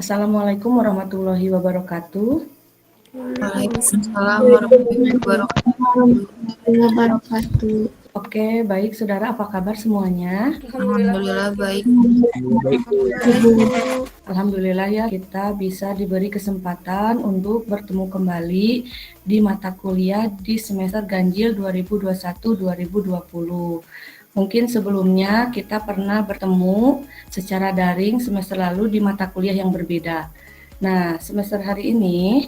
Assalamualaikum warahmatullahi wabarakatuh. Waalaikumsalam warahmatullahi wabarakatuh. Oke, baik saudara, apa kabar semuanya? Alhamdulillah baik. Alhamdulillah ya, kita bisa diberi kesempatan untuk bertemu kembali di mata kuliah di semester ganjil 2021-2020. Mungkin sebelumnya kita pernah bertemu secara daring semester lalu di mata kuliah yang berbeda. Nah, semester hari ini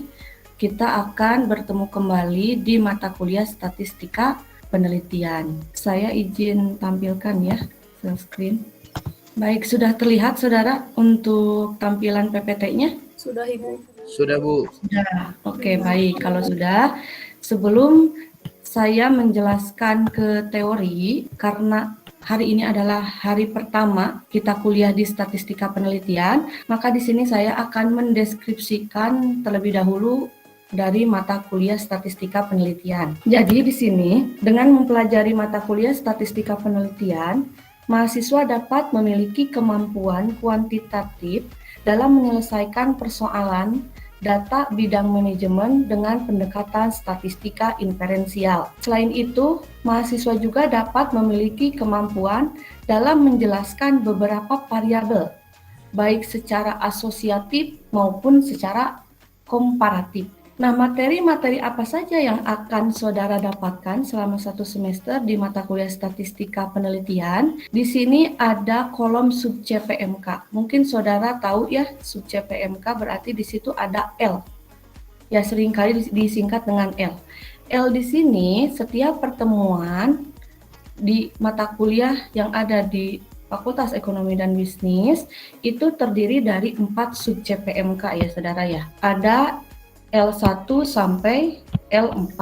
kita akan bertemu kembali di mata kuliah statistika penelitian. Saya izin tampilkan ya share screen. Baik, sudah terlihat saudara untuk tampilan PPT-nya? Sudah Ibu. Sudah Bu. Sudah. Oke, baik. Kalau sudah, sebelum saya menjelaskan ke teori, karena hari ini adalah hari pertama kita kuliah di statistika penelitian, maka di sini saya akan mendeskripsikan terlebih dahulu dari mata kuliah statistika penelitian. Jadi di sini dengan mempelajari mata kuliah statistika penelitian, mahasiswa dapat memiliki kemampuan kuantitatif dalam menyelesaikan persoalan data bidang manajemen dengan pendekatan statistika inferensial. Selain itu, mahasiswa juga dapat memiliki kemampuan dalam menjelaskan beberapa variabel, baik secara asosiatif maupun secara komparatif. Nah, materi-materi apa saja yang akan saudara dapatkan selama 1 semester di mata kuliah statistika penelitian? Di sini ada kolom sub CPMK. Mungkin saudara tahu ya, sub CPMK berarti di situ ada L. Ya, seringkali disingkat dengan L. L di sini setiap pertemuan di mata kuliah yang ada di Fakultas Ekonomi dan Bisnis itu terdiri dari 4 sub CPMK ya saudara ya. Ada L1 sampai L4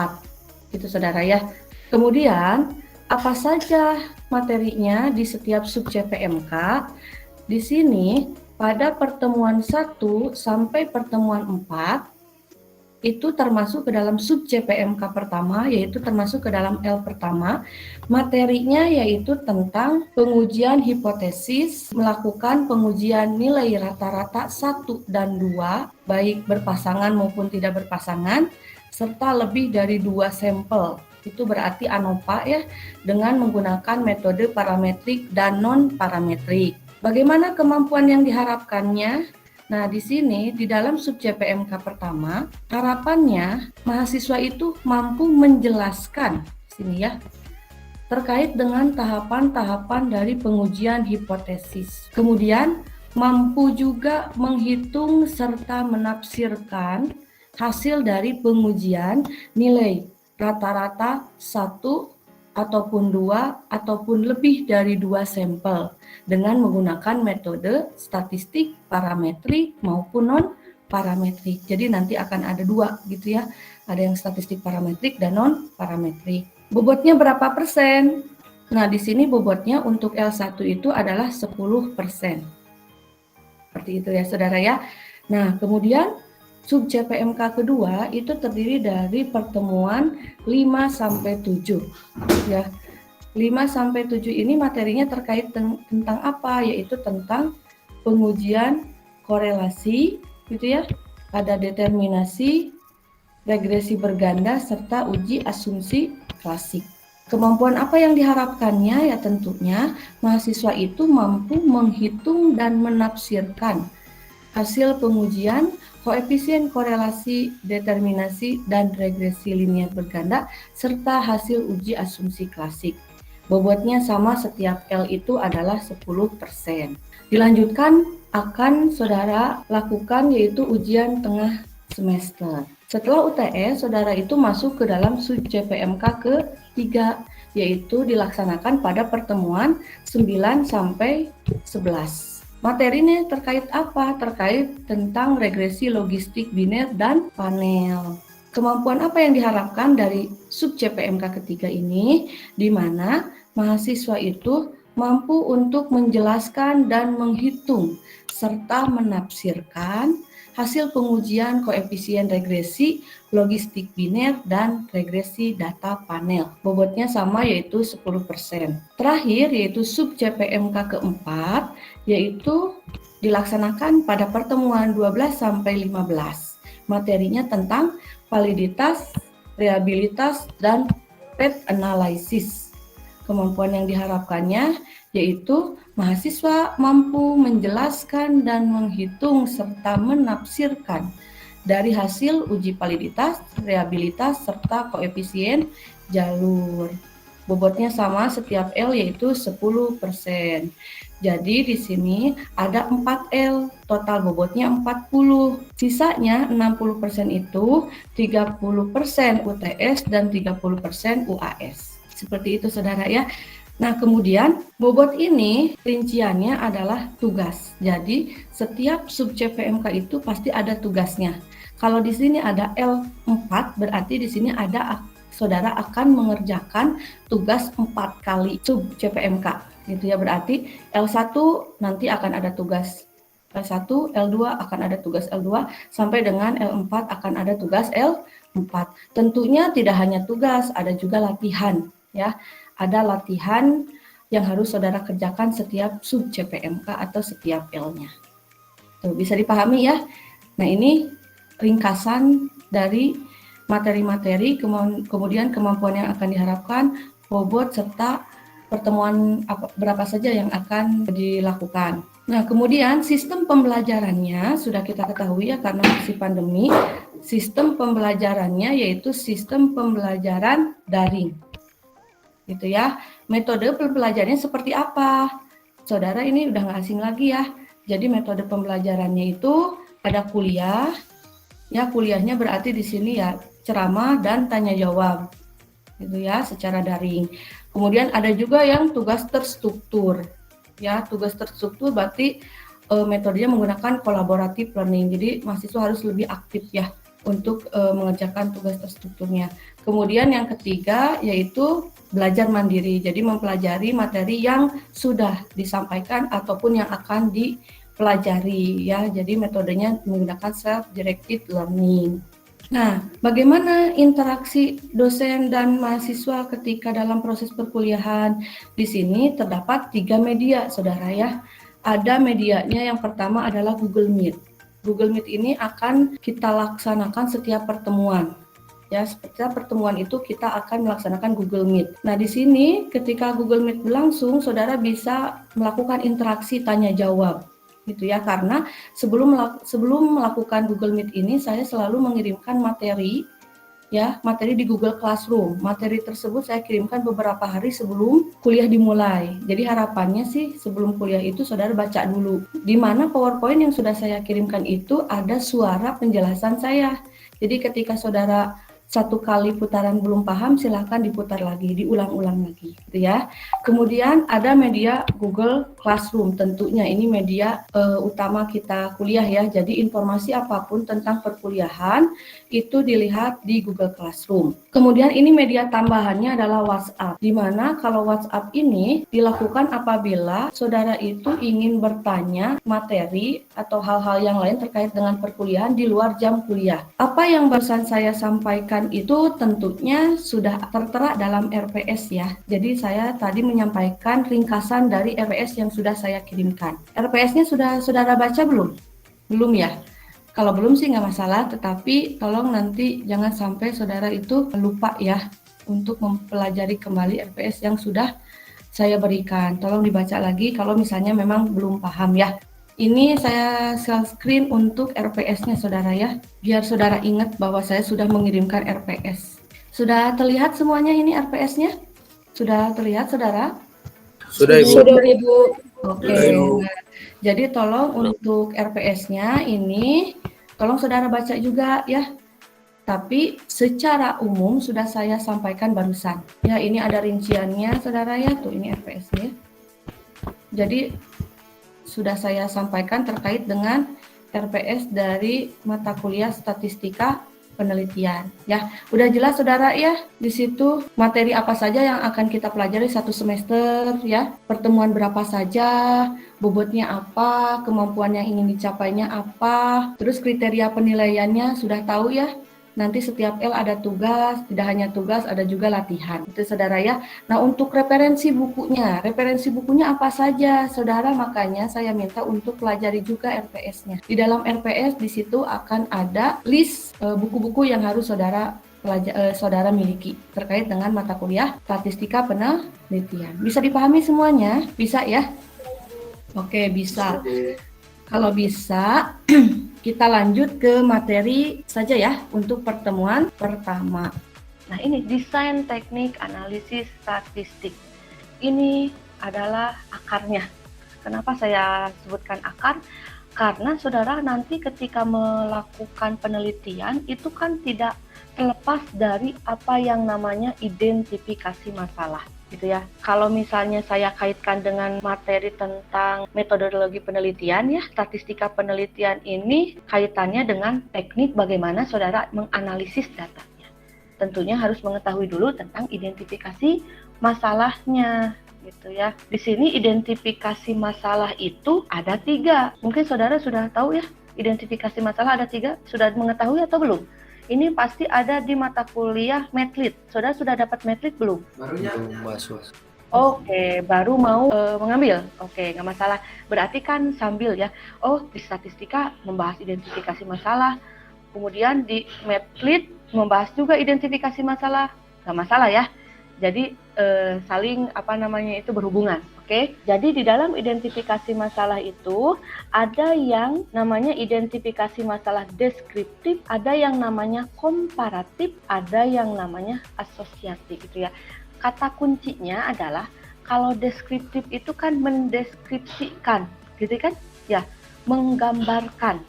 itu saudara ya. Kemudian apa saja materinya di setiap sub CPMK? Di sini pada pertemuan 1 sampai pertemuan 4 itu termasuk ke dalam sub CPMK pertama, yaitu termasuk ke dalam L pertama. Materinya yaitu tentang pengujian hipotesis, melakukan pengujian nilai rata-rata 1 dan 2, baik berpasangan maupun tidak berpasangan, serta lebih dari 2 sampel. Itu berarti ANOVA ya, dengan menggunakan metode parametrik dan non-parametrik. Bagaimana kemampuan yang diharapkannya? Nah, di sini di dalam sub CPMK pertama, harapannya mahasiswa itu mampu menjelaskan sini ya terkait dengan tahapan-tahapan dari pengujian hipotesis. Kemudian mampu juga menghitung serta menafsirkan hasil dari pengujian nilai rata-rata 1 ataupun 2 ataupun lebih dari 2 sampel dengan menggunakan metode statistik parametrik maupun non parametrik. Jadi nanti akan ada 2 gitu ya. Ada yang statistik parametrik dan non parametrik. Bobotnya berapa persen? Nah, di sini bobotnya untuk L1 itu adalah 10%. Seperti itu ya saudara ya. Nah, kemudian sub CPMK kedua itu terdiri dari pertemuan 5 sampai 7 ya. 5 sampai 7 ini materinya terkait tentang apa? Yaitu tentang pengujian korelasi gitu ya. Ada determinasi, regresi berganda serta uji asumsi klasik. Kemampuan apa yang diharapkannya? Ya tentunya mahasiswa itu mampu menghitung dan menafsirkan hasil pengujian koefisien korelasi, determinasi, dan regresi linier berganda, serta hasil uji asumsi klasik. Bobotnya sama, setiap L itu adalah 10%. Dilanjutkan akan saudara lakukan yaitu ujian tengah semester. Setelah UTS, saudara itu masuk ke dalam sub CPMK ketiga, yaitu dilaksanakan pada pertemuan 9 sampai 11. Materinya terkait apa? Terkait tentang regresi logistik biner dan panel. Kemampuan apa yang diharapkan dari sub CPMK ketiga ini, di mana mahasiswa itu mampu untuk menjelaskan dan menghitung serta menafsirkan hasil pengujian koefisien regresi, logistik biner, dan regresi data panel. Bobotnya sama yaitu 10%. Terakhir yaitu sub CPMK keempat, yaitu dilaksanakan pada pertemuan 12 sampai 15. Materinya tentang validitas, reliabilitas, dan path analysis. Kemampuan yang diharapkannya yaitu mahasiswa mampu menjelaskan dan menghitung serta menafsirkan dari hasil uji validitas, reliabilitas, serta koefisien jalur. Bobotnya sama setiap L yaitu 10%. Jadi di sini ada 4 L, total bobotnya 40. Sisanya 60% itu 30% UTS dan 30% UAS. Seperti itu saudara ya. Nah, kemudian bobot ini rinciannya adalah tugas. Jadi, setiap sub CPMK itu pasti ada tugasnya. Kalau di sini ada L4, berarti di sini ada saudara akan mengerjakan tugas 4 kali sub CPMK. Gitu ya, berarti L1 nanti akan ada tugas L1, L2 akan ada tugas L2, sampai dengan L4 akan ada tugas L4. Tentunya tidak hanya tugas, ada juga latihan ya. Ada latihan yang harus saudara kerjakan setiap sub CPMK atau setiap L-nya. Tuh, bisa dipahami ya. Nah, ini ringkasan dari materi-materi, kemudian kemampuan yang akan diharapkan, bobot, serta pertemuan berapa saja yang akan dilakukan. Nah, kemudian sistem pembelajarannya sudah kita ketahui ya, karena masih pandemi, sistem pembelajarannya yaitu sistem pembelajaran daring. Gitu ya. Metode pembelajarannya seperti apa? Saudara ini udah nggak asing lagi ya. Jadi metode pembelajarannya itu ada kuliah, ya kuliahnya berarti di sini ya ceramah dan tanya jawab, gitu ya, secara daring. Kemudian ada juga yang tugas terstruktur, ya tugas terstruktur berarti metodenya menggunakan collaborative learning. Jadi mahasiswa harus lebih aktif ya untuk mengerjakan tugas terstrukturnya. Kemudian yang ketiga yaitu belajar mandiri. Jadi mempelajari materi yang sudah disampaikan ataupun yang akan dipelajari ya. Jadi metodenya menggunakan self-directed learning. Nah, bagaimana interaksi dosen dan mahasiswa ketika dalam proses perkuliahan? Di sini terdapat 3 media, saudara ya. Ada medianya yang pertama adalah Google Meet. Google Meet ini akan kita laksanakan setiap pertemuan. Ya, setiap pertemuan itu kita akan melaksanakan Google Meet. Nah, di sini ketika Google Meet berlangsung, saudara bisa melakukan interaksi tanya jawab. Gitu ya, karena sebelum melakukan Google Meet ini saya selalu mengirimkan materi di Google Classroom. Materi tersebut saya kirimkan beberapa hari sebelum kuliah dimulai. Jadi harapannya sih sebelum kuliah itu saudara baca dulu. Di mana PowerPoint yang sudah saya kirimkan itu ada suara penjelasan saya. Jadi ketika saudara satu kali putaran belum paham, silakan diputar lagi, diulang-ulang lagi, gitu ya. Kemudian ada media Google Classroom, tentunya ini media utama kita kuliah ya. Jadi informasi apapun tentang perkuliahan itu dilihat di Google Classroom. Kemudian ini media tambahannya adalah WhatsApp, di mana kalau WhatsApp ini dilakukan apabila saudara itu ingin bertanya materi atau hal-hal yang lain terkait dengan perkuliahan di luar jam kuliah. Apa yang barusan saya sampaikan itu tentunya sudah tertera dalam RPS ya. Jadi saya tadi menyampaikan ringkasan dari RPS yang sudah saya kirimkan. RPS-nya sudah saudara baca belum? Belum ya? Kalau belum sih nggak masalah, tetapi tolong nanti jangan sampai saudara itu lupa ya untuk mempelajari kembali RPS yang sudah saya berikan. Tolong dibaca lagi kalau misalnya memang belum paham ya. Ini saya share screen untuk RPS-nya saudara ya, biar saudara ingat bahwa saya sudah mengirimkan RPS. Sudah terlihat semuanya ini RPS-nya? Sudah terlihat saudara? Sudah, Ibu. Sudah, Ibu. Oke. Sudah, Ibu. Nah, jadi tolong untuk RPS-nya ini tolong saudara baca juga ya. Tapi secara umum sudah saya sampaikan barusan. Ya, ini ada rinciannya saudara ya. Tuh ini RPS-nya. Jadi sudah saya sampaikan terkait dengan RPS dari mata kuliah statistika penelitian ya. Udah jelas saudara ya, di situ materi apa saja yang akan kita pelajari satu semester ya, pertemuan berapa saja, bobotnya apa, kemampuan yang ingin dicapainya apa, terus kriteria penilaiannya sudah tahu ya. nanti setiap L ada tugas, tidak hanya tugas, ada juga latihan. Itu saudara ya. Nah, untuk referensi bukunya apa saja saudara? Makanya saya minta untuk pelajari juga RPS-nya. Di dalam RPS di situ akan ada list buku-buku yang harus saudara miliki terkait dengan mata kuliah statistika penelitian. Bisa dipahami semuanya? Bisa ya? Oke, bisa. Kalau bisa, kita lanjut ke materi saja ya untuk pertemuan pertama. Nah, ini desain teknik analisis statistik. Ini adalah akarnya. Kenapa saya sebutkan akar? Karena saudara nanti ketika melakukan penelitian itu kan tidak terlepas dari apa yang namanya identifikasi masalah, gitu ya. Kalau misalnya saya kaitkan dengan materi tentang metodologi penelitian ya, statistika penelitian ini kaitannya dengan teknik bagaimana saudara menganalisis datanya. Tentunya harus mengetahui dulu tentang identifikasi masalahnya, gitu ya. Di sini identifikasi masalah itu ada 3. Mungkin saudara sudah tahu ya, identifikasi masalah ada 3. Sudah mengetahui atau belum? Ini pasti ada di mata kuliah Medlit. Saudara sudah dapat Medlit belum? Belum masuk. Oke, baru mau mengambil. Oke, nggak masalah. Berarti kan sambil ya. Oh, di statistika membahas identifikasi masalah. Kemudian di Medlit membahas juga identifikasi masalah. Nggak masalah ya. Jadi saling itu berhubungan. Oke. Jadi di dalam identifikasi masalah itu ada yang namanya identifikasi masalah deskriptif, ada yang namanya komparatif, ada yang namanya asosiatif gitu ya. Kata kuncinya adalah kalau deskriptif itu kan mendeskripsikan, gitu kan? Ya, menggambarkan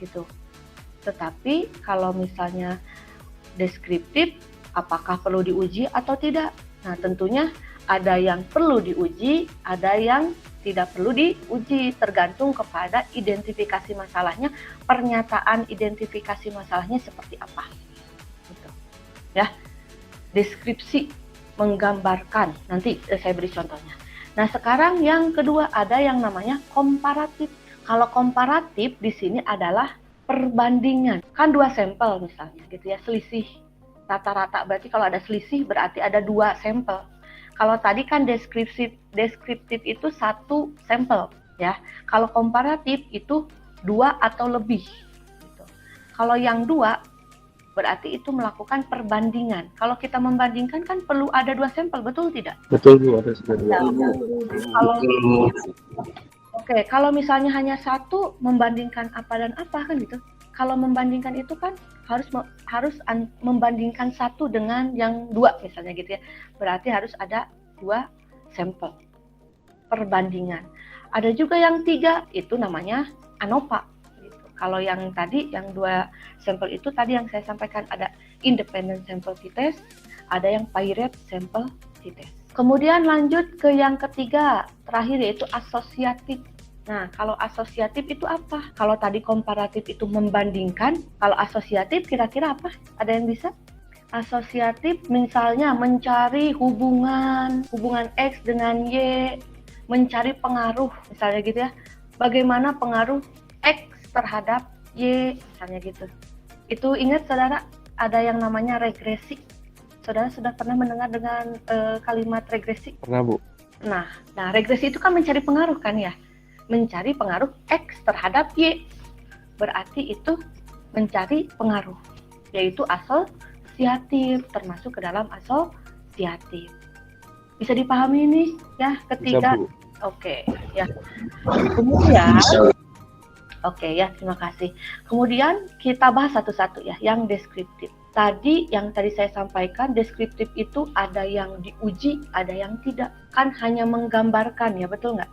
gitu. Tetapi kalau misalnya deskriptif, apakah perlu diuji atau tidak? Nah, tentunya ada yang perlu diuji, ada yang tidak perlu diuji, tergantung kepada identifikasi masalahnya, pernyataan identifikasi masalahnya seperti apa. Gitu. Ya, deskripsi, menggambarkan. Nanti saya beri contohnya. Nah, sekarang yang kedua ada yang namanya komparatif. Kalau komparatif di sini adalah perbandingan. Kan 2 sampel misalnya gitu ya, selisih rata-rata, berarti kalau ada selisih berarti ada 2 sampel. Kalau tadi kan deskriptif itu 1 sampel ya. Kalau komparatif itu 2 atau lebih. Gitu. Kalau yang 2 berarti itu melakukan perbandingan. Kalau kita membandingkan kan perlu ada 2 sampel, betul tidak? Betul Bu, ada sudah 2. Kalau misalnya hanya 1 membandingkan apa dan apa kan gitu. Kalau membandingkan itu kan harus membandingkan 1 dengan yang 2 misalnya gitu ya. Berarti harus ada 2 sampel perbandingan. Ada juga yang 3, itu namanya ANOVA. Gitu. Kalau yang tadi, yang 2 sampel itu tadi yang saya sampaikan ada independent sample t-test, ada yang paired sample t-test. Kemudian lanjut ke yang ketiga, terakhir yaitu asosiatif. Nah, kalau asosiatif itu apa? Kalau tadi komparatif itu membandingkan, kalau asosiatif kira-kira apa? Ada yang bisa? Asosiatif misalnya mencari hubungan X dengan Y, mencari pengaruh misalnya gitu ya. Bagaimana pengaruh X terhadap Y misalnya gitu. Itu ingat saudara, ada yang namanya regresi. Saudara sudah pernah mendengar dengan kalimat regresi? Pernah Bu. Nah, regresi itu kan mencari pengaruh kan ya. Mencari pengaruh X terhadap Y. Berarti itu mencari pengaruh, yaitu asosiatif, termasuk ke dalam asosiatif. Bisa dipahami ini ya ketiga? Oke, ya. Kemudian, terima kasih. Kemudian kita bahas satu-satu ya, yang deskriptif. Tadi yang tadi saya sampaikan, deskriptif itu ada yang diuji, ada yang tidak. Kan hanya menggambarkan ya, betul nggak?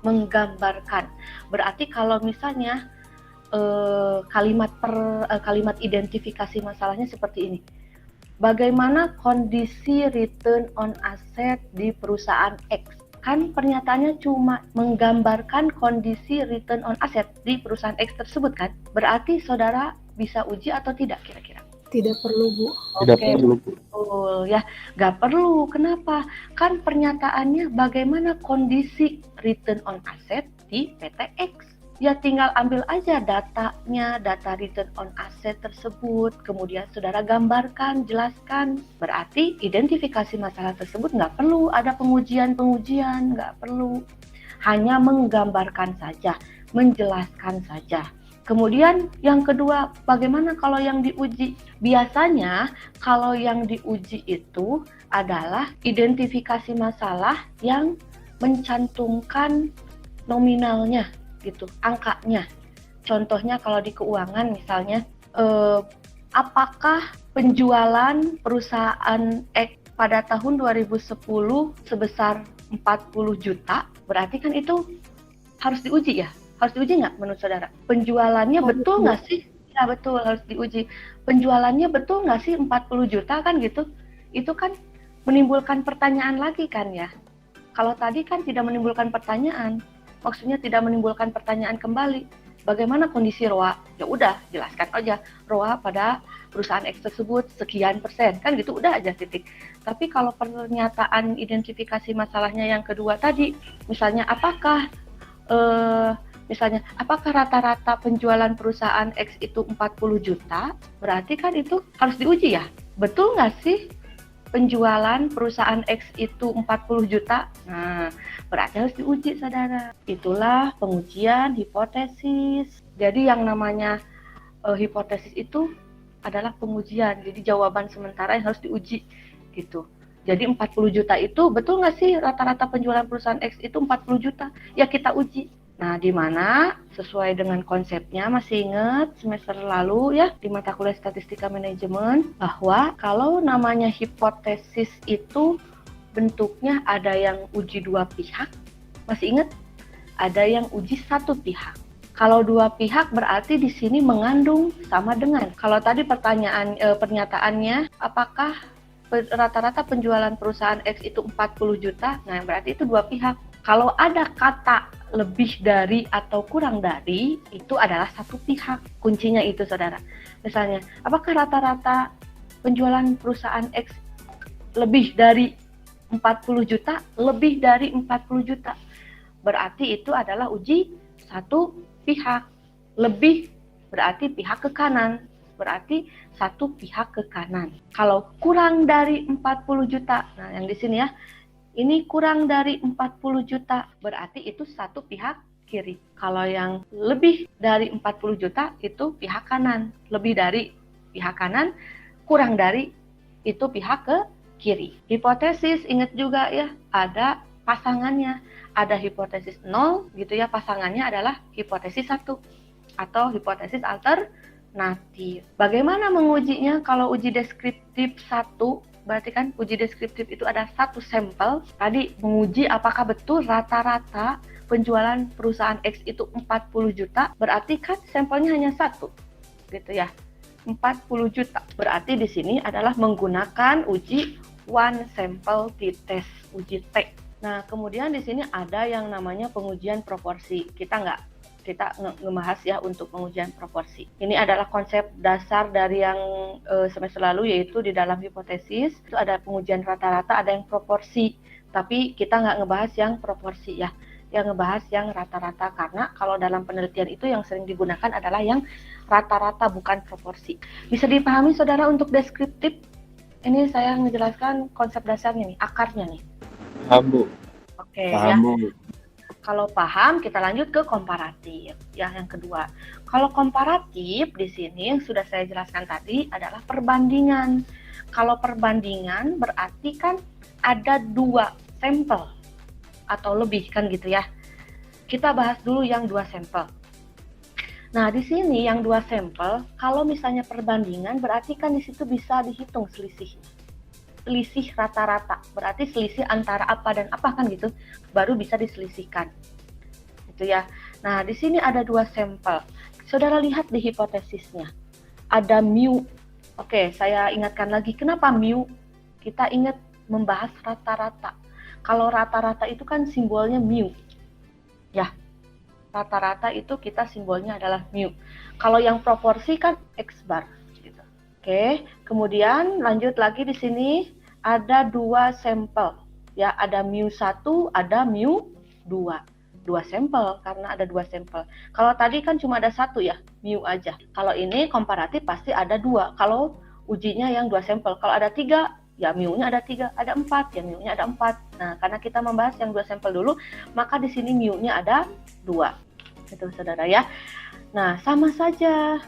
Menggambarkan. Berarti kalau misalnya kalimat identifikasi masalahnya seperti ini. Bagaimana kondisi return on asset di perusahaan X? Kan pernyataannya cuma menggambarkan kondisi return on asset di perusahaan X tersebut kan? Berarti saudara bisa uji atau tidak kira-kira? Tidak perlu Bu. Tidak perlu Bu. Oh ya, nggak perlu. Kenapa? Kan pernyataannya bagaimana kondisi return on asset di PT X. ya tinggal ambil aja datanya, data return on asset tersebut, kemudian saudara gambarkan, jelaskan. Berarti identifikasi masalah tersebut nggak perlu ada pengujian, nggak perlu. Hanya menggambarkan saja, menjelaskan saja. Kemudian yang kedua, bagaimana kalau yang diuji? Biasanya kalau yang diuji itu adalah identifikasi masalah yang mencantumkan nominalnya gitu, angkanya. Contohnya kalau di keuangan misalnya, apakah penjualan perusahaan X pada tahun 2010 sebesar 40 juta, berarti kan itu harus diuji ya? Harus diuji nggak menurut saudara? Penjualannya betul nggak sih? Ya betul, harus diuji. Penjualannya betul nggak sih 40 juta kan gitu? Itu kan menimbulkan pertanyaan lagi kan ya? Kalau tadi kan tidak menimbulkan pertanyaan, maksudnya tidak menimbulkan pertanyaan kembali. Bagaimana kondisi ROA? Ya udah, jelaskan aja ROA pada perusahaan X tersebut sekian persen, kan gitu udah aja titik. Tapi kalau pernyataan identifikasi masalahnya yang kedua tadi, misalnya apakah rata-rata penjualan perusahaan X itu 40 juta, berarti kan itu harus diuji ya. Betul nggak sih penjualan perusahaan X itu 40 juta? Nah, berarti harus diuji, saudara. Itulah pengujian hipotesis. Jadi yang namanya hipotesis itu adalah pengujian. Jadi jawaban sementara yang harus diuji, gitu. Jadi 40 juta itu betul nggak sih rata-rata penjualan perusahaan X itu 40 juta? Ya kita uji. Nah, di mana sesuai dengan konsepnya, masih ingat semester lalu ya di mata kuliah Statistika Manajemen, bahwa kalau namanya hipotesis itu bentuknya ada yang uji dua pihak, masih ingat? Ada yang uji satu pihak. Kalau dua pihak berarti di sini mengandung sama dengan. Kalau tadi pernyataannya apakah rata-rata penjualan perusahaan X itu 40 juta, nah berarti itu dua pihak. Kalau ada kata lebih dari atau kurang dari, itu adalah satu pihak. Kuncinya itu, saudara. Misalnya, apakah rata-rata penjualan perusahaan X lebih dari 40 juta? Lebih dari 40 juta. Berarti itu adalah uji satu pihak. Lebih berarti pihak ke kanan. Berarti satu pihak ke kanan. Kalau kurang dari 40 juta, nah yang di sini ya, ini kurang dari 40 juta, berarti itu satu pihak kiri. Kalau yang lebih dari 40 juta, itu pihak kanan. Lebih dari pihak kanan, kurang dari itu pihak ke kiri. Hipotesis, ingat juga ya, ada pasangannya. Ada hipotesis 0, gitu ya, pasangannya adalah hipotesis 1. Atau hipotesis alternatif. Bagaimana mengujinya? Kalau uji deskriptif 1, berarti kan uji deskriptif itu ada satu sampel. Tadi menguji apakah betul rata-rata penjualan perusahaan X itu 40 juta, berarti kan sampelnya hanya satu, gitu ya. 40 juta. Berarti di sini adalah menggunakan uji one sample t-test, uji T. Nah, kemudian di sini ada yang namanya pengujian proporsi. Kita ngebahas ya untuk pengujian proporsi. Ini adalah konsep dasar dari yang semester lalu, yaitu di dalam hipotesis itu ada pengujian rata-rata, ada yang proporsi. Tapi kita nggak ngebahas yang proporsi ya, yang ngebahas yang rata-rata, karena kalau dalam penelitian itu yang sering digunakan adalah yang rata-rata, bukan proporsi. Bisa dipahami saudara untuk deskriptif? Ini saya menjelaskan konsep dasarnya nih, akarnya nih. Paham, Bu. Oke, Paham, ya. Bu. Kalau paham, kita lanjut ke komparatif. Ya, yang kedua. Kalau komparatif di sini yang sudah saya jelaskan tadi adalah perbandingan. Kalau perbandingan berarti kan ada dua sampel atau lebih kan gitu ya. Kita bahas dulu yang dua sampel. Nah, di sini yang dua sampel, kalau misalnya perbandingan berarti kan di situ bisa dihitung selisihnya. Selisih rata-rata, berarti selisih antara apa dan apa kan gitu, baru bisa diselisihkan, gitu ya. Nah, di sini ada dua sampel. Saudara lihat di hipotesisnya, ada mu. Oke, saya ingatkan lagi, kenapa mu? Kita ingat membahas rata-rata. Kalau rata-rata itu kan simbolnya mu, ya. Rata-rata itu kita simbolnya adalah mu. Kalau yang proporsi kan X bar. Oke, kemudian lanjut lagi di sini ada dua sampel, ya, ada mu1, ada mu2. dua sampel karena ada dua sampel. Kalau tadi kan cuma ada satu ya, mu aja. Kalau ini komparatif pasti ada dua. Kalau ujinya yang dua sampel, kalau ada tiga, ya mu-nya ada tiga, ada empat, ya mu-nya ada empat. Nah, karena kita membahas yang dua sampel dulu, maka di sini mu-nya ada dua. Itu saudara ya. Nah, sama saja.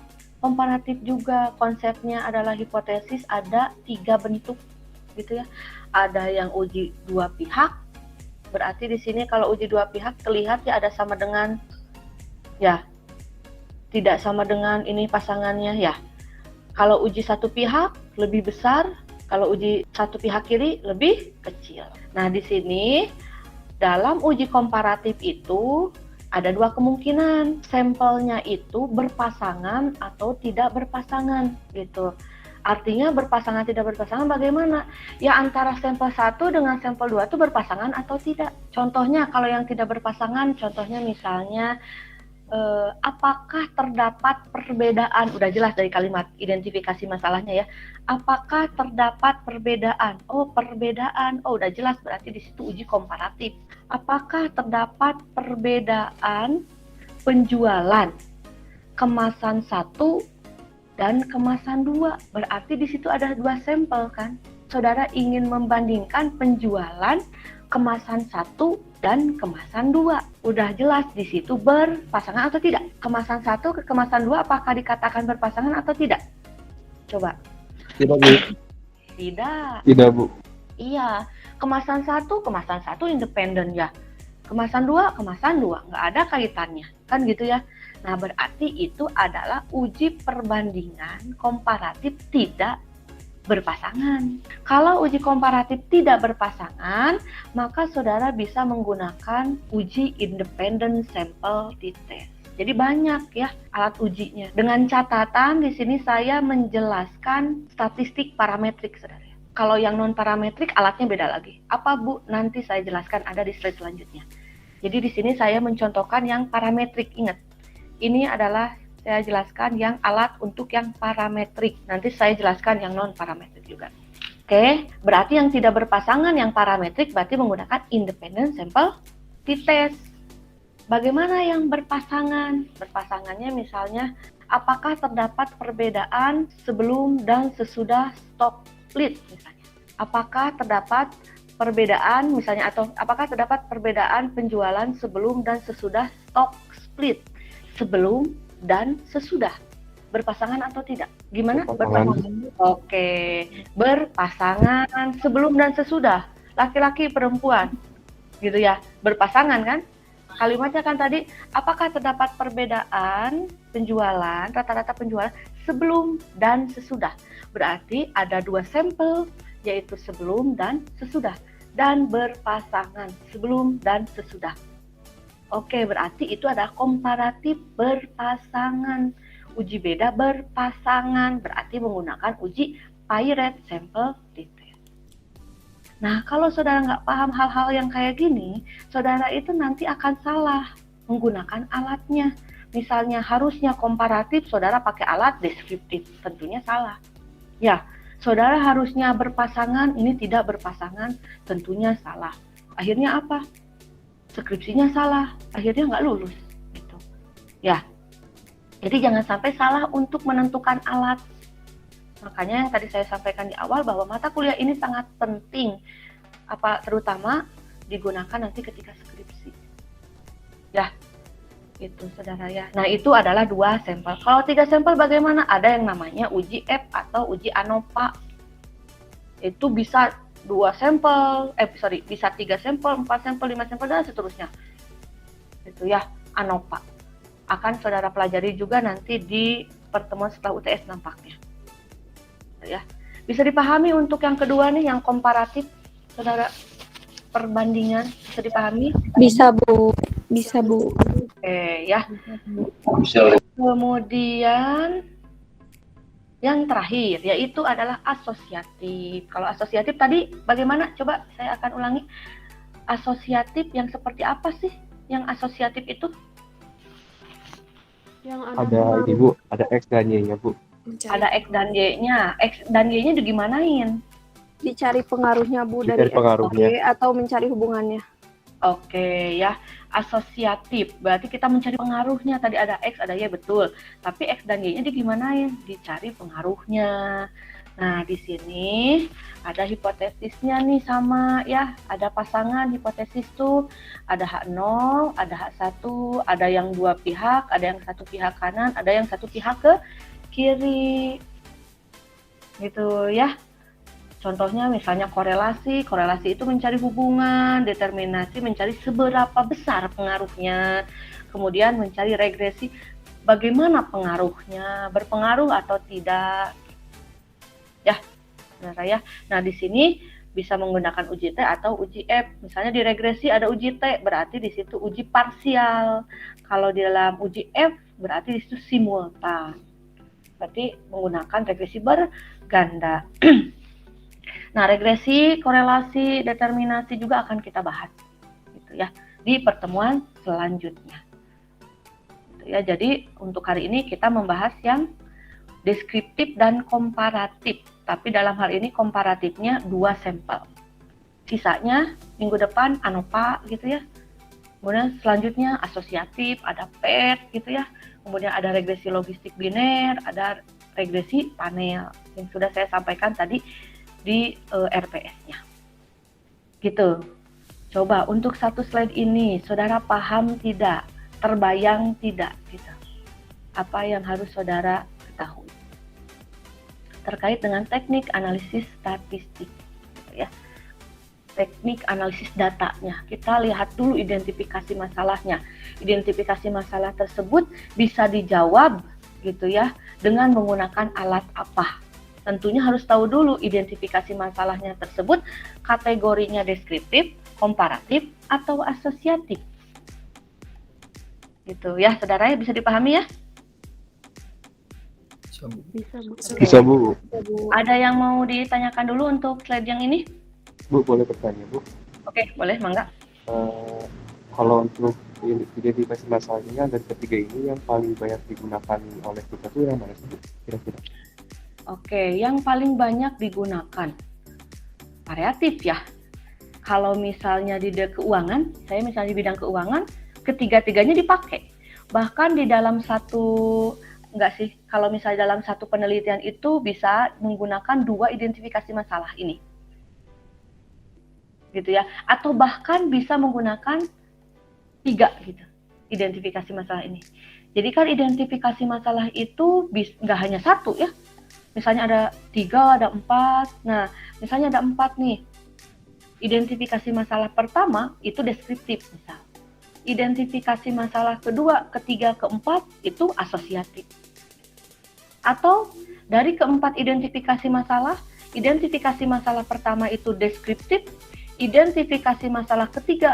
Komparatif juga konsepnya adalah hipotesis ada tiga bentuk gitu ya. Ada yang uji dua pihak, berarti di sini kalau uji dua pihak terlihat ya ada sama dengan ya tidak sama dengan ini pasangannya ya. Kalau uji satu pihak lebih besar, kalau uji satu pihak kiri lebih kecil. Nah, di sini dalam uji komparatif itu ada dua kemungkinan, sampelnya itu berpasangan atau tidak berpasangan gitu. Artinya berpasangan tidak berpasangan bagaimana? Ya antara sampel 1 dengan sampel 2 itu berpasangan atau tidak. Contohnya kalau yang tidak berpasangan, contohnya misalnya apakah terdapat perbedaan, udah jelas dari kalimat identifikasi masalahnya ya. Apakah terdapat perbedaan? Oh, perbedaan. Oh, udah jelas berarti di situ uji komparatif. Apakah terdapat perbedaan penjualan kemasan 1 dan kemasan 2? Berarti di situ ada dua sampel kan? Saudara ingin membandingkan penjualan kemasan 1 dan kemasan 2. Udah jelas di situ berpasangan atau tidak? Kemasan 1 ke kemasan 2 apakah dikatakan berpasangan atau tidak? Coba. Tidak, Bu. Tidak. Tidak, Bu. Iya, kemasan 1 independen ya. Kemasan 2 nggak ada kaitannya. Kan gitu ya. Nah, berarti itu adalah uji perbandingan komparatif tidak berpasangan. Kalau uji komparatif tidak berpasangan, maka saudara bisa menggunakan uji independent sample t-test. Jadi banyak ya alat ujinya. Dengan catatan di sini saya menjelaskan statistik parametrik, saudara. Kalau yang non parametrik alatnya beda lagi. Apa Bu? Nanti saya jelaskan ada di slide selanjutnya. Jadi di sini saya mencontohkan yang parametrik. Ingat, ini adalah saya jelaskan yang alat untuk yang parametrik. Nanti saya jelaskan yang non parametrik juga. Oke, berarti yang tidak berpasangan yang parametrik berarti menggunakan independent sample t-test. Bagaimana yang berpasangan? Berpasangannya misalnya apakah terdapat perbedaan sebelum dan sesudah stock split misalnya. Apakah terdapat perbedaan misalnya atau apakah terdapat perbedaan penjualan sebelum dan sesudah stock split? Sebelum dan sesudah, berpasangan atau tidak? Gimana? Berpasangan. Oke, berpasangan sebelum dan sesudah, laki-laki perempuan, gitu ya, berpasangan kan? Kalimatnya kan tadi, apakah terdapat perbedaan penjualan, rata-rata penjualan sebelum dan sesudah? Berarti ada dua sampel, yaitu sebelum dan sesudah, dan berpasangan sebelum dan sesudah. Oke, berarti itu adalah komparatif berpasangan. Uji beda berpasangan, berarti menggunakan uji paired sample t-test. Nah, kalau saudara nggak paham hal-hal yang kayak gini, saudara itu nanti akan salah menggunakan alatnya. Misalnya harusnya komparatif, saudara pakai alat deskriptif, tentunya salah. Ya, saudara harusnya berpasangan, ini tidak berpasangan, tentunya salah. Akhirnya apa? Skripsinya salah, akhirnya nggak lulus gitu. Ya, jadi jangan sampai salah untuk menentukan alat. Makanya yang tadi saya sampaikan di awal bahwa mata kuliah ini sangat penting, terutama digunakan nanti ketika skripsi. Ya, itu saudara ya. Nah, itu adalah dua sampel. Kalau tiga sampel bagaimana? Ada yang namanya uji EP atau uji ANOVA. Itu bisa bisa 3 sampel, 4 sampel, 5 sampel, dan seterusnya. Itu ya, ANOVA. Akan saudara pelajari juga nanti di pertemuan setelah UTS nampaknya. Ya. Bisa dipahami untuk yang kedua nih, yang komparatif, saudara, perbandingan, bisa dipahami? Bisa, Bu. Bisa, Bu. Oke, ya. Bisa. Kemudian yang terakhir, yaitu adalah asosiatif. Kalau asosiatif tadi bagaimana? Coba saya akan ulangi. Asosiatif yang seperti apa sih yang asosiatif itu? Yang Ada ini, Bu. Ada X dan Y-nya, Bu. Ada X dan Y-nya. X dan Y-nya digimanain? dicari pengaruhnya, Bu, Dicari dari pengaruhnya. SOP atau mencari hubungannya? Oke ya, asosiatif. Berarti kita mencari pengaruhnya. Tadi ada X, ada Y, betul. Tapi X dan Y-nya digimanain? Dicari pengaruhnya. Nah, di sini ada hipotesisnya nih sama ya. Ada pasangan hipotesis tuh. Ada H0, ada H1, ada yang dua pihak, ada yang satu pihak kanan, ada yang satu pihak ke kiri. Gitu ya. Contohnya misalnya korelasi itu mencari hubungan, determinasi mencari seberapa besar pengaruhnya, kemudian mencari regresi bagaimana pengaruhnya, berpengaruh atau tidak. Ya, saudara ya. Nah, di sini bisa menggunakan uji T atau uji F. Misalnya di regresi ada uji T, berarti di situ uji parsial. Kalau di dalam uji F, berarti di situ simultan. Berarti menggunakan regresi berganda. Nah, regresi, korelasi, determinasi juga akan kita bahas gitu ya di pertemuan selanjutnya. Gitu ya. Jadi untuk hari ini kita membahas yang deskriptif dan komparatif. Tapi dalam hal ini komparatifnya 2 sampel. Sisanya minggu depan ANOVA gitu ya. Kemudian selanjutnya asosiatif, ada PET gitu ya. Kemudian ada regresi logistik biner, ada regresi panel yang sudah saya sampaikan tadi di RPS-nya. Gitu. Coba untuk satu slide ini, saudara paham tidak? Terbayang tidak? Gitu. Apa yang harus saudara ketahui? Terkait dengan teknik analisis statistik. Gitu ya. Teknik analisis datanya. Kita lihat dulu identifikasi masalahnya. Identifikasi masalah tersebut bisa dijawab gitu ya dengan menggunakan alat apa? Tentunya harus tahu dulu identifikasi masalahnya tersebut kategorinya deskriptif, komparatif, atau asosiatif. Gitu ya, saudara ya, bisa dipahami ya? Bisa, Bu. Ada yang mau ditanyakan dulu untuk slide yang ini? Bu, boleh bertanya, Bu? Oke, boleh, mangga. Kalau untuk identifikasi masalahnya dari ketiga ini yang paling banyak digunakan oleh kita tuh yang mana sih, Bu? Kira-kira? Oke, yang paling banyak digunakan variatif ya. Kalau misalnya di keuangan, saya misalnya di bidang keuangan, ketiga-tiganya dipakai. Bahkan di dalam kalau misalnya dalam satu penelitian itu bisa menggunakan 2 identifikasi masalah ini. Gitu ya. Atau bahkan bisa menggunakan 3 gitu, identifikasi masalah ini. Jadi kan identifikasi masalah itu nggak hanya 1 ya. Misalnya ada 3, ada 4. Nah, misalnya ada 4 nih. Identifikasi masalah pertama itu deskriptif misal. Identifikasi masalah kedua, ketiga, keempat itu asosiatif. Atau dari keempat identifikasi masalah pertama itu deskriptif, identifikasi masalah kedua,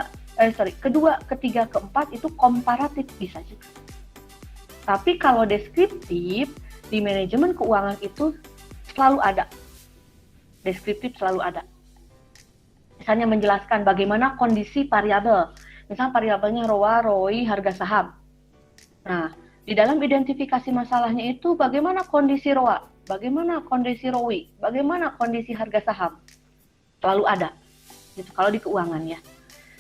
ketiga, keempat itu komparatif bisa juga. Tapi kalau deskriptif di manajemen keuangan itu selalu ada. Deskriptif selalu ada. Misalnya menjelaskan bagaimana kondisi variabel. Misalnya variabelnya ROA, ROI, harga saham. Nah, di dalam identifikasi masalahnya itu bagaimana kondisi ROA, bagaimana kondisi ROI, bagaimana kondisi harga saham. Selalu ada. Gitu, kalau di keuangan ya.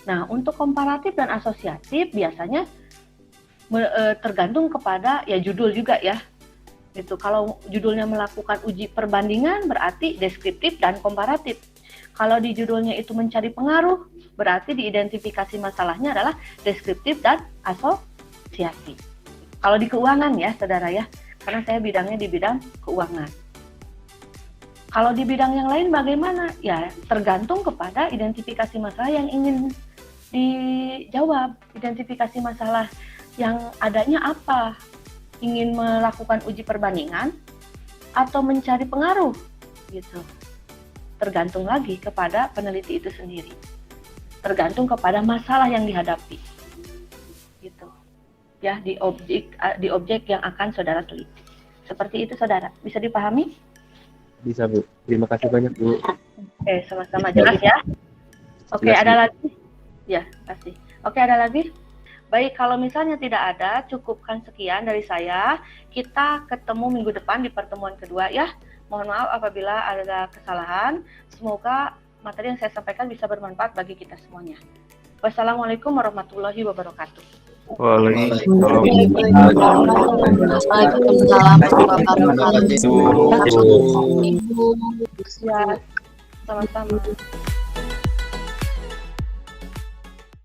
Nah, untuk komparatif dan asosiatif biasanya tergantung kepada ya judul juga ya. Itu kalau judulnya melakukan uji perbandingan berarti deskriptif dan komparatif. Kalau di judulnya itu mencari pengaruh, berarti diidentifikasi masalahnya adalah deskriptif dan asosiatif. Kalau di keuangan ya, saudara ya, karena saya bidangnya di bidang keuangan. Kalau di bidang yang lain bagaimana? Ya, tergantung kepada identifikasi masalah yang ingin dijawab. Identifikasi masalah yang adanya apa? Ingin melakukan uji perbandingan atau mencari pengaruh gitu. Tergantung lagi kepada peneliti itu sendiri. Tergantung kepada masalah yang dihadapi. Gitu. Ya, di objek yang akan saudara teliti. Seperti itu saudara. Bisa dipahami? Bisa, Bu. Terima kasih banyak, Bu. Oke, sama-sama jelas ya. Oke, Jelas, ada Bu. lagi? Ya, kasih. Oke, ada lagi? Baik, kalau misalnya tidak ada, cukupkan sekian dari saya. Kita ketemu minggu depan di pertemuan kedua ya. Mohon maaf apabila ada kesalahan. Semoga materi yang saya sampaikan bisa bermanfaat bagi kita semuanya. Wassalamualaikum warahmatullahi wabarakatuh. Waalaikumsalam. Waalaikumsalam warahmatullahi wabarakatuh. Ya, sama-sama.